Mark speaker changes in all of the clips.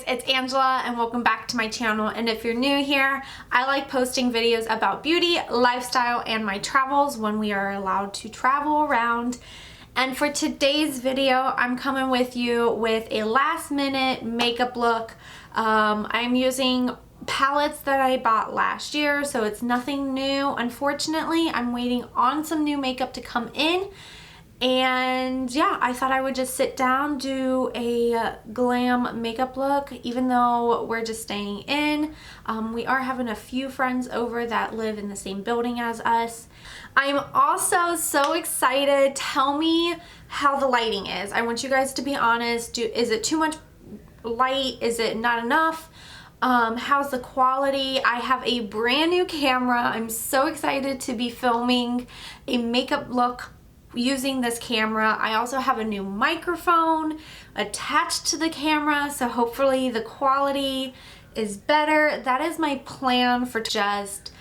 Speaker 1: it's Angela and welcome back to my channel. And if you're new here, I like posting videos about beauty, lifestyle, and my travels when we are allowed to travel around. And for today's video, I'm coming with you with a last minute makeup look. I'm using palettes that I bought last year, so it's nothing new. Unfortunately, I'm waiting on some new makeup to come in. And yeah, I thought I would just sit down, do a glam makeup look, even though we're just staying in. We are having a few friends over that live in the same building as us. I'm also so excited. Tell me how the lighting is. I want you guys to be honest. Is it too much light? Is it not enough? How's the quality? I have a brand new camera. I'm so excited to be filming a makeup look using this camera. I also have a new microphone attached to the camera, so hopefully the quality is better. That is my plan, for just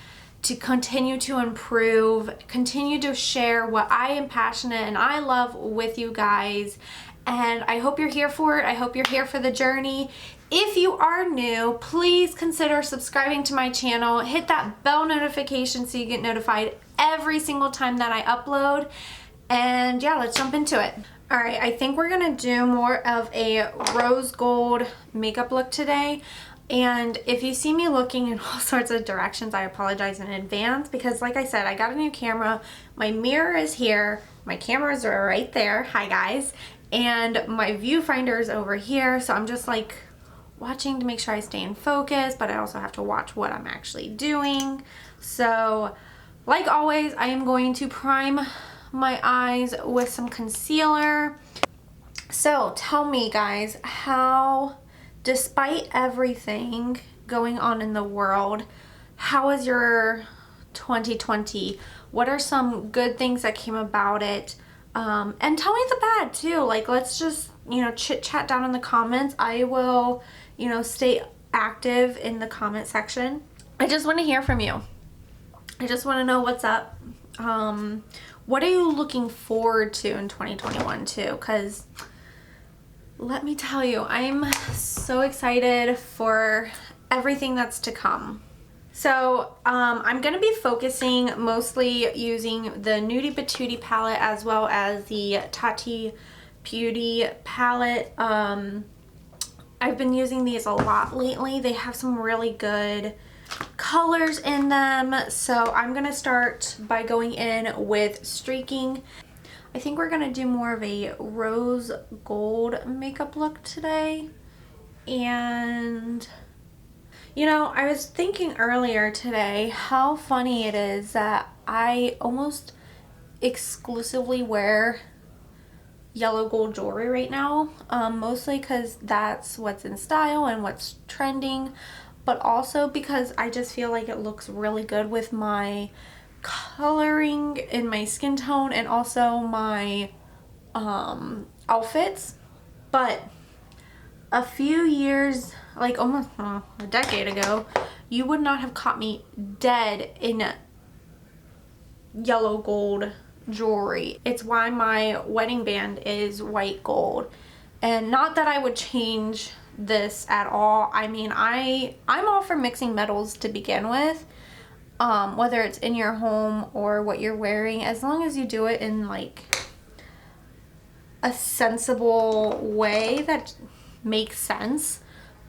Speaker 1: to continue to improve, continue to share what I am passionate and I love with you guys. And I hope you're here for it. I hope you're here for the journey. If you are new, please consider subscribing to my channel. Hit that bell notification so you get notified every single time that I upload. And yeah, let's jump into it. All right, I think we're gonna do more of a rose gold makeup look today. And if you see me looking in all sorts of directions, I apologize in advance, because like I said, I got a new camera. My mirror is here. My cameras are right there. Hi guys. And my viewfinder is over here. So I'm just like watching to make sure I stay in focus, but I also have to watch what I'm actually doing. So like always, I am going to prime my eyes with some concealer. So tell me guys, how, despite everything going on in the world, how was your 2020? What are some good things that came about it? And tell me the bad too. Like, let's just, chit chat down in the comments. I will, stay active in the comment section. I just want to hear from you. I just want to know what's up. What are you looking forward to in 2021 too? Because let me tell you, I'm so excited for everything that's to come. So I'm going to be focusing mostly using the Nudie Patootie palette as well as the Tati Beauty palette. I've been using these a lot lately. They have some really good colors in them. So I'm gonna start by going in with streaking. I think we're gonna do more of a rose gold makeup look today. And I was thinking earlier today how funny it is that I almost exclusively wear yellow gold jewelry right now, mostly because that's what's in style and what's trending, but also because I just feel like it looks really good with my coloring in my skin tone and also my outfits. But a few years, like almost a decade ago, you would not have caught me dead in yellow gold jewelry. It's why my wedding band is white gold. And not that I would change this at all. I mean, I'm all for mixing metals to begin with, whether it's in your home or what you're wearing, as long as you do it in like a sensible way that makes sense.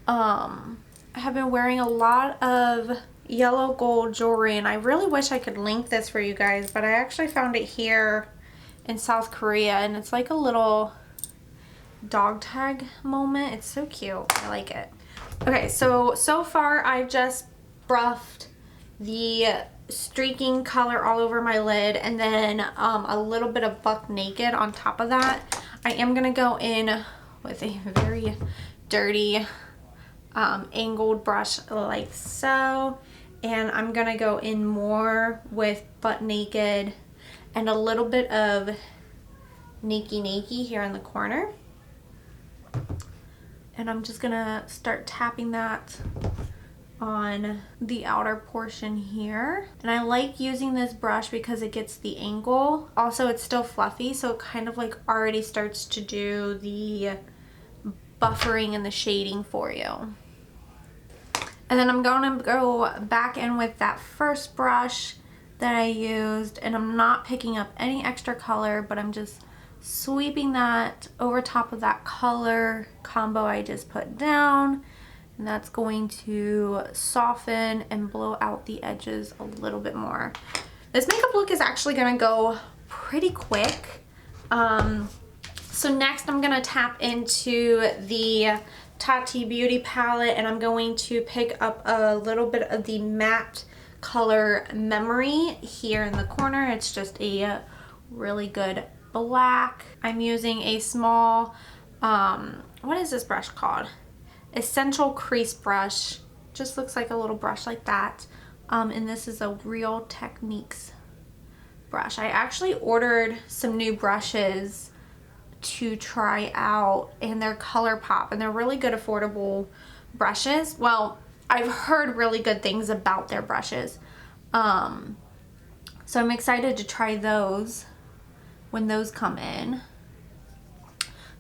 Speaker 1: I have been wearing a lot of yellow gold jewelry, and I really wish I could link this for you guys, but I actually found it here in South Korea, and it's like a little dog tag moment. It's so cute. I like it. Okay, so far I've just buffed the streaking color all over my lid, and then a little bit of Buck Naked on top of that. I am gonna go in with a very dirty angled brush like so, and I'm gonna go in more with Butt Naked and a little bit of Nakey Nakey here in the corner. And I'm just gonna start tapping that on the outer portion here. And I like using this brush because it gets the angle. Also, it's still fluffy, so it kind of like already starts to do the buffering and the shading for you. And then I'm going to go back in with that first brush that I used, and I'm not picking up any extra color, but I'm just sweeping that over top of that color combo I just put down, and that's going to soften and blow out the edges a little bit more. This makeup look is actually going to go pretty quick. So next I'm going to tap into the Tati Beauty palette, and I'm going to pick up a little bit of the matte color Memory here in the corner. It's just a really good black. I'm using a small, what is this brush called? Essential Crease Brush. Just looks like a little brush like that. And this is a Real Techniques brush. I actually ordered some new brushes to try out, and they're ColourPop, and they're really good affordable brushes. Well, I've heard really good things about their brushes, so I'm excited to try those when those come in.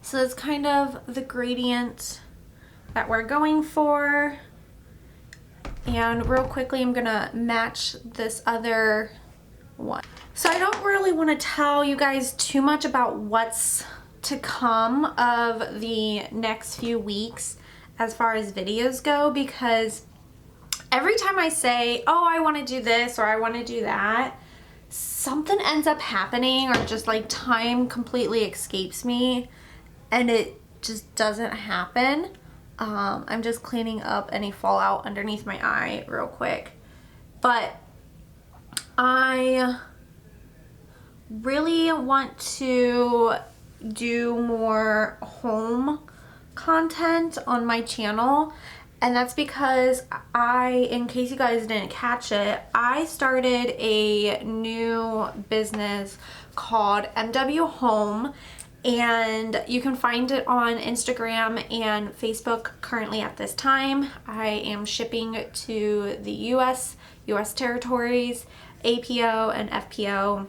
Speaker 1: So that's kind of the gradient that we're going for, and real quickly I'm gonna match this other one. So I don't really want to tell you guys too much about what's to come of the next few weeks as far as videos go, because every time I say, oh, I want to do this or I want to do that, something ends up happening, or just like time completely escapes me and it just doesn't happen. I'm just cleaning up any fallout underneath my eye real quick, but I really want to do more home content on my channel, and that's because in case you guys didn't catch it, I started a new business called MW Home, and you can find it on Instagram and Facebook currently at this time. I am shipping to the US territories, APO and FPO.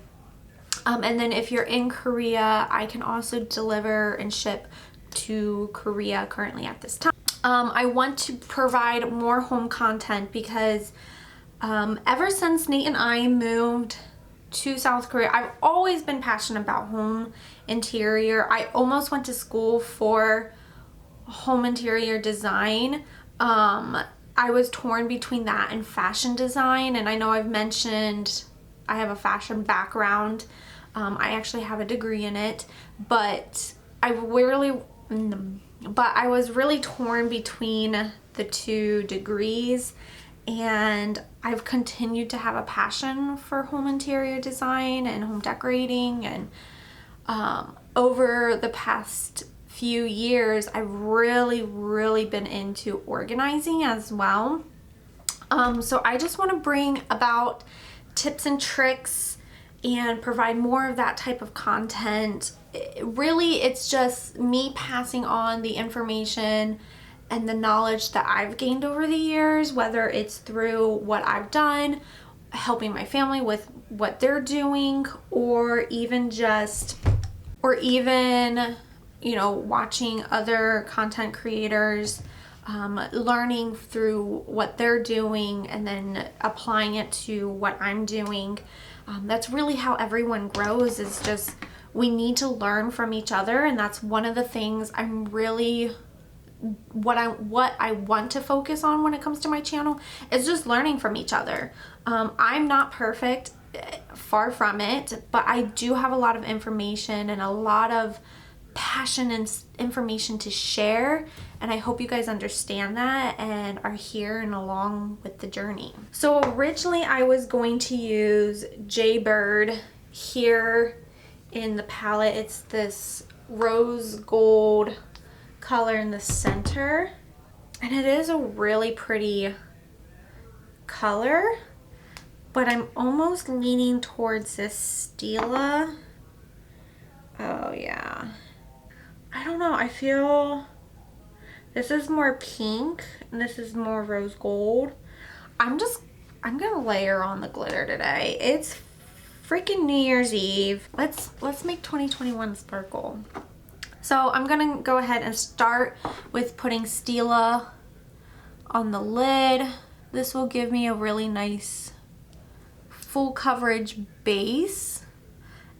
Speaker 1: And then if you're in Korea, I can also deliver and ship to Korea currently at this time. I want to provide more home content because ever since Nate and I moved to South Korea, I've always been passionate about home interior. I almost went to school for home interior design. I was torn between that and fashion design, and I know I've mentioned I have a fashion background. I actually have a degree in it, but I was really torn between the two degrees, and I've continued to have a passion for home interior design and home decorating, and over the past few years I've really been into organizing as well. So I just want to bring about tips and tricks and provide more of that type of content. Really, it's just me passing on the information and the knowledge that I've gained over the years, whether it's through what I've done, helping my family with what they're doing, or even you know, watching other content creators, learning through what they're doing and then applying it to what I'm doing. That's really how everyone grows, is just we need to learn from each other, and that's one of the things I'm really what I want to focus on when it comes to my channel, is just learning from each other. I'm not perfect, far from it, but I do have a lot of information and a lot of passion and information to share, and I hope you guys understand that and are here and along with the journey. So originally I was going to use Jaybird here in the palette. It's this rose gold color in the center, and it is a really pretty color, but I'm almost leaning towards this Stila. Oh yeah, I don't know, I feel this is more pink and this is more rose gold. I'm gonna layer on the glitter today. It's freaking New Year's Eve. Let's make 2021 sparkle. So I'm gonna go ahead and start with putting Stila on the lid. This will give me a really nice full coverage base.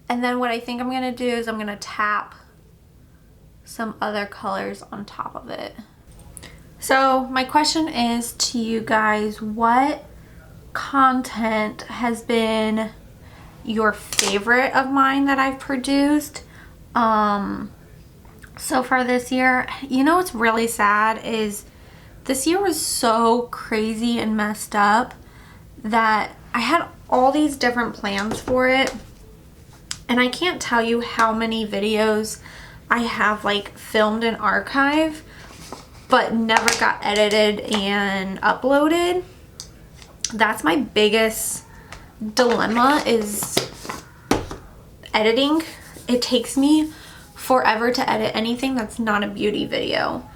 Speaker 1: And then what I think I'm gonna do is I'm gonna tap some other colors on top of it. So my question is to you guys, what content has been your favorite of mine that I've produced so far this year? You know what's really sad is this year was so crazy and messed up that I had all these different plans for it, and I can't tell you how many videos I have like filmed and archived but never got edited and uploaded. That's my biggest dilemma, is editing. It takes me forever to edit anything that's not a beauty video.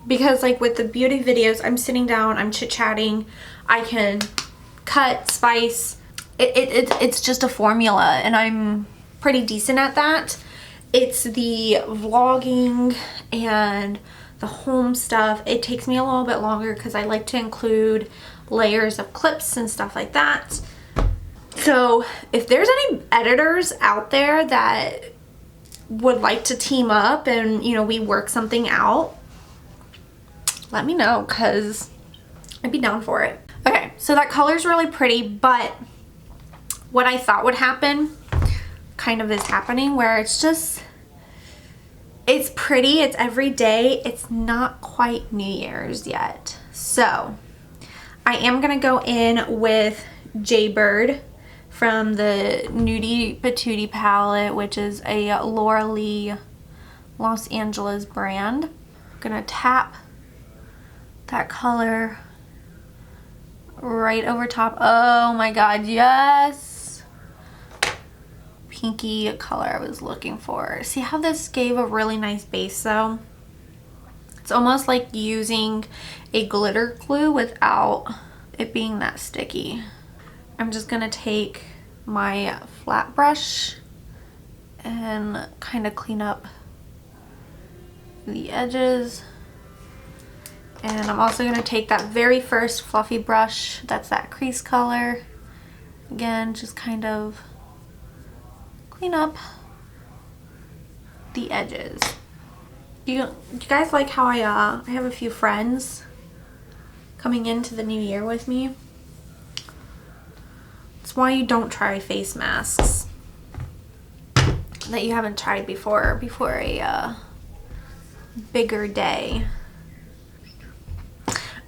Speaker 1: Because like with the beauty videos, I'm sitting down, I'm chit-chatting, I can cut, spice. It's just a formula, and I'm pretty decent at that. It's the vlogging and the home stuff. It takes me a little bit longer because I like to include layers of clips and stuff like that. So if there's any editors out there that would like to team up and, you know, we work something out, let me know, because I'd be down for it. Okay, so that color's really pretty, but what I thought would happen kind of is happening, where it's pretty, it's every day, it's not quite New Year's yet. So I am gonna go in with Jaybird from the Nudie Patootie palette, which is a Laura Lee Los Angeles brand. I'm gonna tap that color right over top. Oh my god, yes! Pinky color I was looking for. See how this gave a really nice base though? It's almost like using a glitter glue without it being that sticky. I'm just gonna take my flat brush and kind of clean up the edges. And I'm also gonna take that very first fluffy brush, that's that crease color. Again, just kind of clean up the edges. Do you guys like how I have a few friends coming into the new year with me? That's why you don't try face masks that you haven't tried before a bigger day.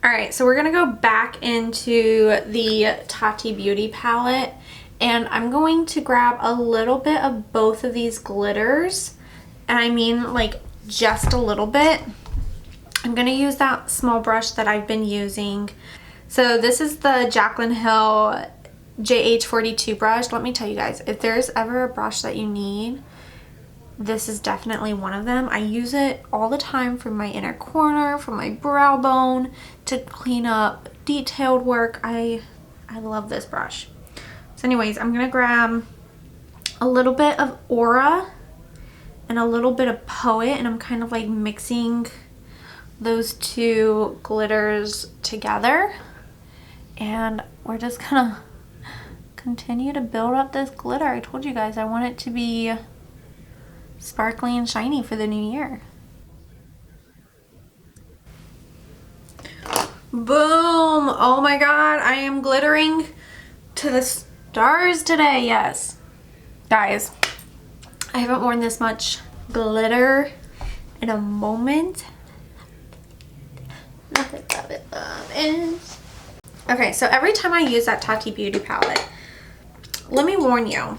Speaker 1: Alright, so we're gonna go back into the Tati Beauty palette, and I'm going to grab a little bit of both of these glitters, and I mean like just a little bit. I'm gonna use that small brush that I've been using. So this is the Jaclyn Hill JH42 brush. Let me tell you guys, if there's ever a brush that you need, this is definitely one of them. I use it all the time for my inner corner, for my brow bone, to clean up detailed work. I love this brush. So anyways, I'm gonna grab a little bit of Aura and a little bit of Poet, and I'm kind of like mixing those two glitters together, and we're just gonna continue to build up this glitter. I told you guys I want it to be sparkly and shiny for the new year. Boom! Oh my god, I am glittering to the stars today. Yes, guys, I haven't worn this much glitter in a moment. Love it, love it, love it. Okay, so every time I use that Tati Beauty palette, let me warn you,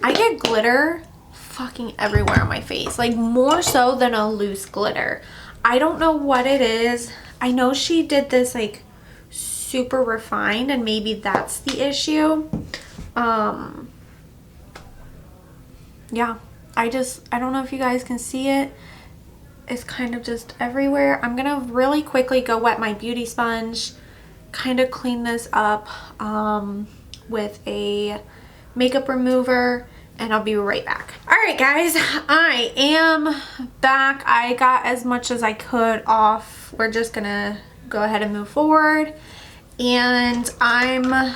Speaker 1: I get glitter fucking everywhere on my face, like more so than a loose glitter. I don't know what it is. I know she did this like super refined, and maybe that's the issue. Yeah, I don't know if you guys can see it. It's kind of just everywhere. I'm gonna really quickly go wet my beauty sponge, kind of clean this up with a makeup remover, and I'll be right back. All right, guys, I am back. I got as much as I could off. We're just gonna go ahead and move forward, and I'm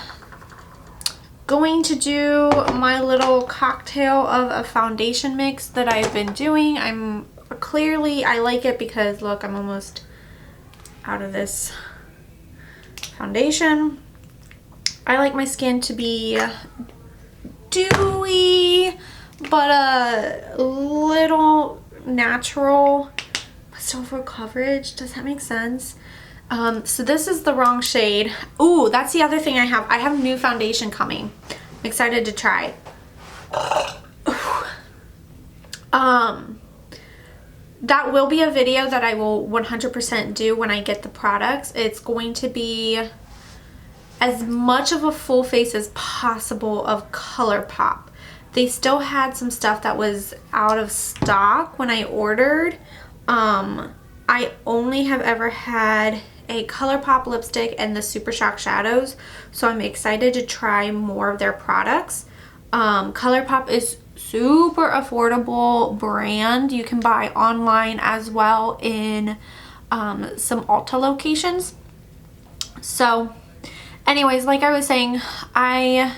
Speaker 1: going to do my little cocktail of a foundation mix that I've been doing. I like it because look, I'm almost out of this foundation. I like my skin to be dewy, but a little natural, but still full coverage. Does that make sense? So this is the wrong shade. Ooh, that's the other thing I have. I have new foundation coming. I'm excited to try. That will be a video that I will 100% do when I get the products. It's going to be as much of a full face as possible of ColourPop. They still had some stuff that was out of stock when I ordered. I only have ever had a ColourPop lipstick and the Super Shock shadows, so I'm excited to try more of their products. ColourPop is super affordable brand. You can buy online as well in some Ulta locations. So anyways, like I was saying, I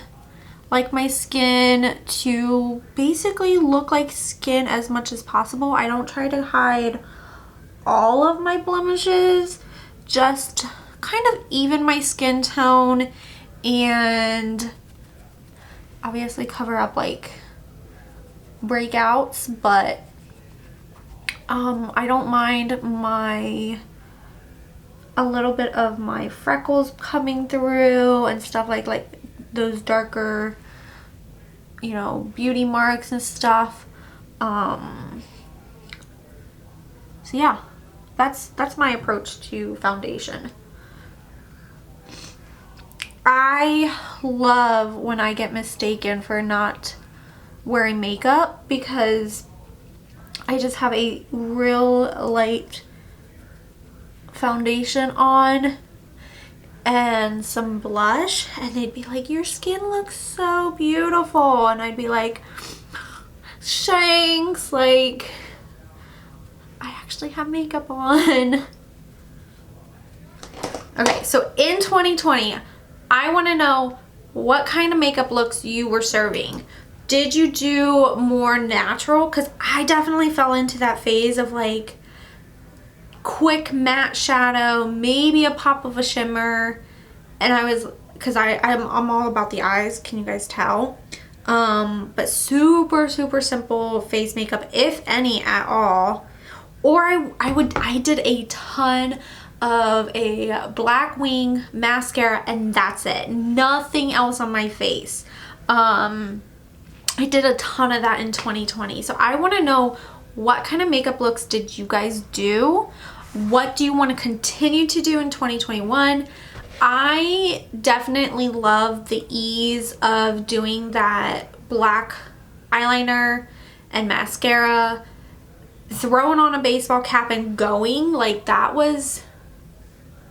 Speaker 1: like my skin to basically look like skin as much as possible. I don't try to hide all of my blemishes, just kind of even my skin tone and obviously cover up like breakouts, but I don't mind a little bit of my freckles coming through and stuff like those darker, you know, beauty marks and stuff. So yeah, that's my approach to foundation. I love when I get mistaken for not wearing makeup because I just have a real light foundation on and some blush, and they'd be like, your skin looks so beautiful, and I'd be like, thanks, like I actually have makeup on. Okay, so in 2020 I want to know what kind of makeup looks you were serving. Did you do more natural? Because I definitely fell into that phase of like quick matte shadow, maybe a pop of a shimmer, and I was, because I'm all about the eyes, can you guys tell? But super simple face makeup, if any at all. Or I did a ton of a black wing mascara and that's it, nothing else on my face. I did a ton of that in 2020. So I want to know, what kind of makeup looks did you guys do? What do you want to continue to do in 2021? I definitely love the ease of doing that black eyeliner and mascara, throwing on a baseball cap and going. Like, that was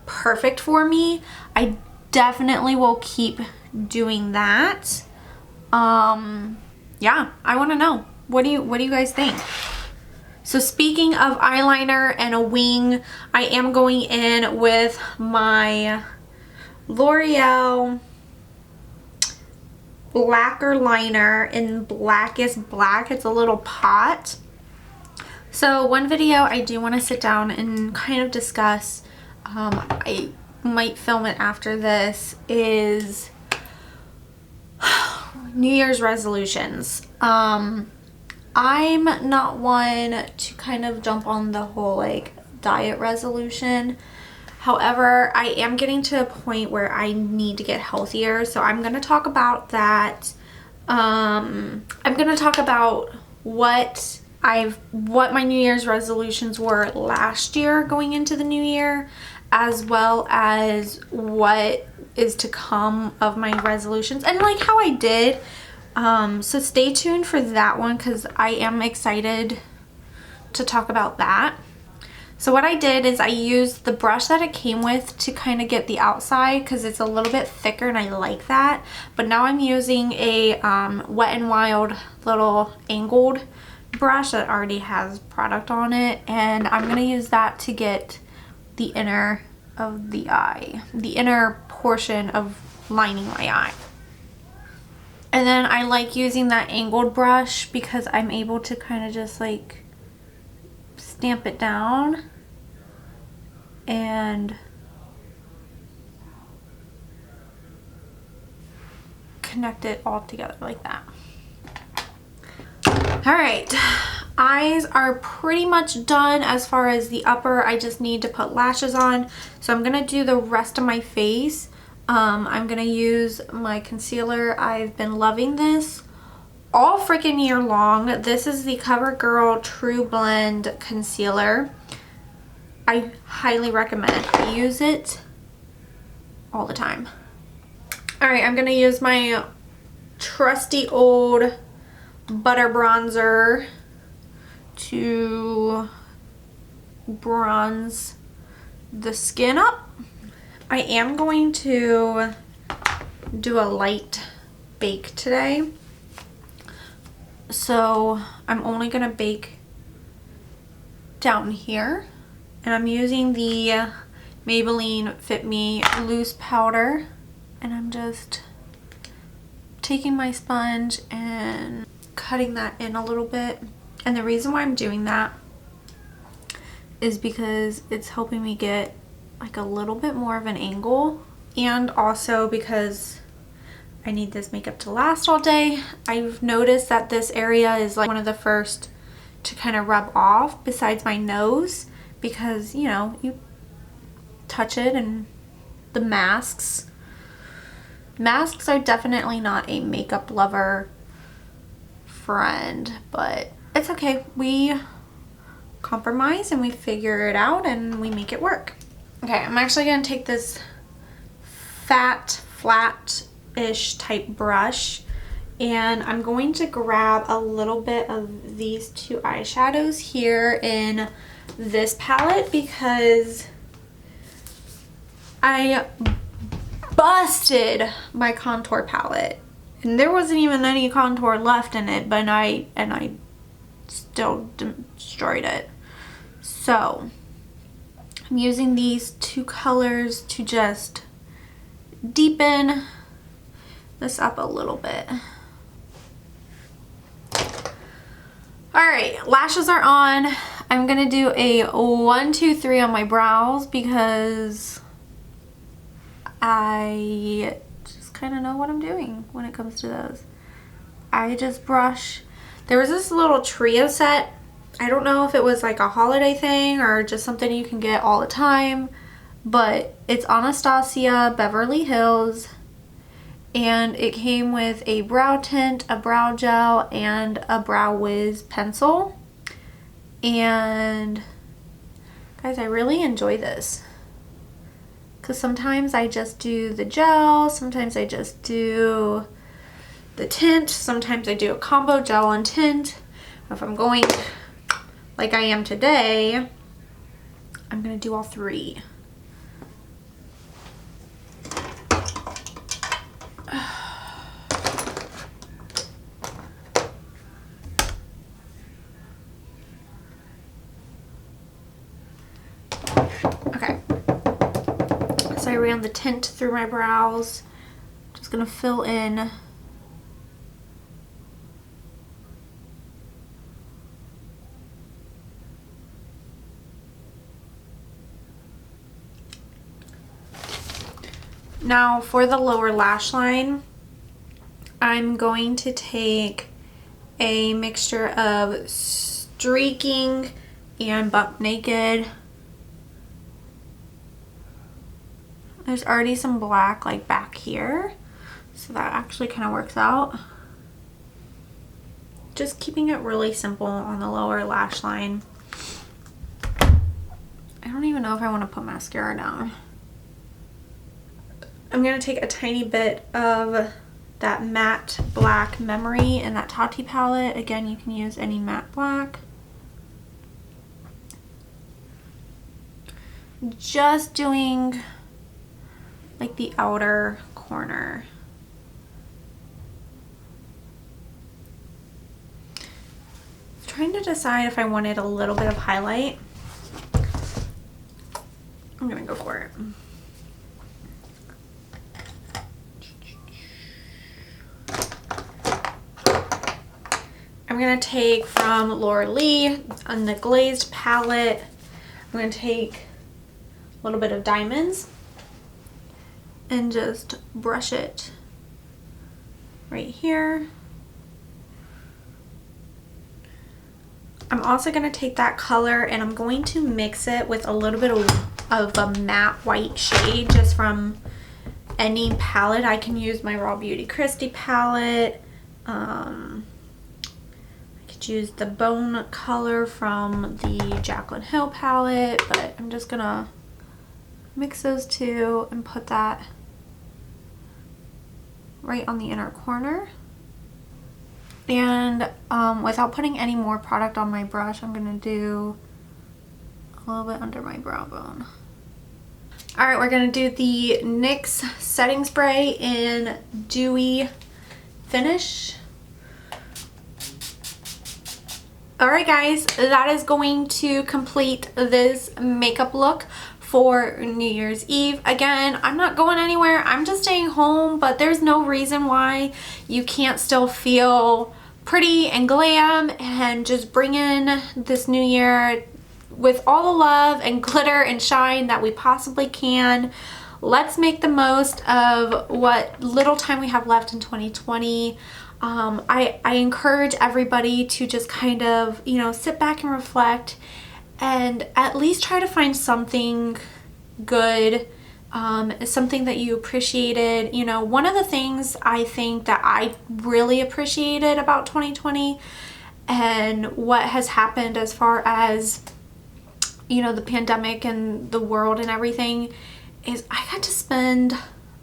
Speaker 1: perfect for me. I definitely will keep doing that. Yeah, I want to know, what do you guys think? So speaking of eyeliner and a wing, I am going in with my L'Oreal Blacker Liner in Blackest Black. It's a little pot. So one video I do want to sit down and kind of discuss, I might film it after this, is New Year's resolutions. I'm not one to kind of jump on the whole like diet resolution. However, I am getting to a point where I need to get healthier, so I'm going to talk about that. I'm going to talk about what my New Year's resolutions were last year going into the new year, as well as what is to come of my resolutions and like how I did. So stay tuned for that one because I am excited to talk about that. So what I did is I used the brush that it came with to kind of get the outside because it's a little bit thicker and I like that. But now I'm using a Wet n Wild little angled brush that already has product on it, and I'm going to use that to get the inner of the eye, the inner portion of lining my eye. And then I like using that angled brush because I'm able to kind of just like stamp it down and connect it all together like that. All right, eyes are pretty much done as far as the upper. I just need to put lashes on. So I'm gonna do the rest of my face. I'm gonna use my concealer. I've been loving this all freaking year long. This is the CoverGirl True Blend Concealer. I highly recommend. I use it all the time. All right, I'm gonna use my trusty old butter bronzer to bronze the skin up. I am going to do a light bake today. So I'm only gonna bake down here, and I'm using the Maybelline Fit Me loose powder, and I'm just taking my sponge and cutting that in a little bit. And the reason why I'm doing that is because it's helping me get like a little bit more of an angle, and also because I need this makeup to last all day. I've noticed that this area is like one of the first to kind of rub off besides my nose, because you know, you touch it, and the masks are definitely not a makeup lover friend, but it's okay. We compromise and we figure it out and we make it work. Okay, I'm actually gonna take this fat, flat-ish type brush, and I'm going to grab a little bit of these two eyeshadows here in this palette because I busted my contour palette and there wasn't even any contour left in it, but I still destroyed it. So I'm using these two colors to just deepen this up a little bit. All right, lashes are on. I'm gonna do a 1, 2, 3 on my brows because I just kind of know what I'm doing when it comes to those. I just brush. There was this little trio set. I don't know if it was like a holiday thing or just something you can get all the time, but it's Anastasia Beverly Hills, and it came with a brow tint, a brow gel, and a Brow Wiz pencil. And guys, I really enjoy this because sometimes I just do the gel, sometimes I just do the tint, sometimes I do a combo gel and tint. If I'm going like I am today, I'm gonna do all three. Okay, so I ran the tint through my brows. Just gonna fill in now. For the lower lash line, I'm going to take a mixture of streaking and buck naked. There's already some black like back here, so that actually kind of works out. Just keeping it really simple on the lower lash line. I don't even know if I want to put mascara down. I'm going to take a tiny bit of that matte black Memory in that Tati palette. Again, you can use any matte black. just doing like the outer corner. Trying to decide if I wanted a little bit of highlight. I'm gonna go for it. I'm gonna take from Laura Lee on the glazed palette. I'm gonna take a little bit of diamonds and just brush it right here. I'm also gonna take that color and I'm going to mix it with a little bit of a matte white shade just from any palette. I can use my Raw Beauty Christie palette. Use the bone color from the Jaclyn Hill palette, but I'm just gonna mix those two and put that right on the inner corner. And without putting any more product on my brush, I'm gonna do a little bit under my brow bone. All right, we're gonna do the NYX setting spray in Dewy Finish. Alright guys, that is going to complete this makeup look for New Year's Eve. Again, I'm not going anywhere. I'm just staying home, but there's no reason why you can't still feel pretty and glam and just bring in this new year with all the love and glitter and shine that we possibly can. Let's make the most of what little time we have left in 2020. I encourage everybody to just kind of, you know, sit back and reflect and at least try to find something good, something that you appreciated. You know, one of the things I think that I really appreciated about 2020 and what has happened as far as, you know, the pandemic and the world and everything is I got to spend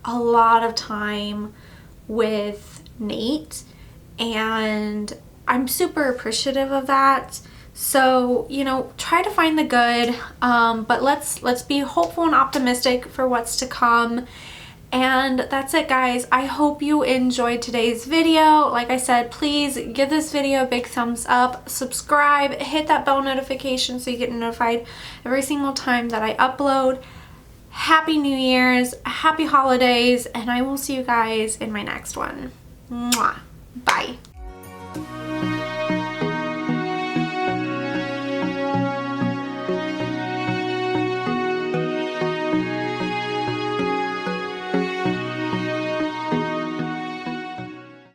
Speaker 1: a lot of time with Nate, and I'm super appreciative of that. So, you know, try to find the good, but let's be hopeful and optimistic for what's to come. And that's it guys. I hope you enjoyed today's video. Like I said, please give this video a big thumbs up, subscribe, hit that bell notification so you get notified every single time that I upload. Happy New Year's, happy holidays, and I will see you guys in my next one. Mwah. Bye.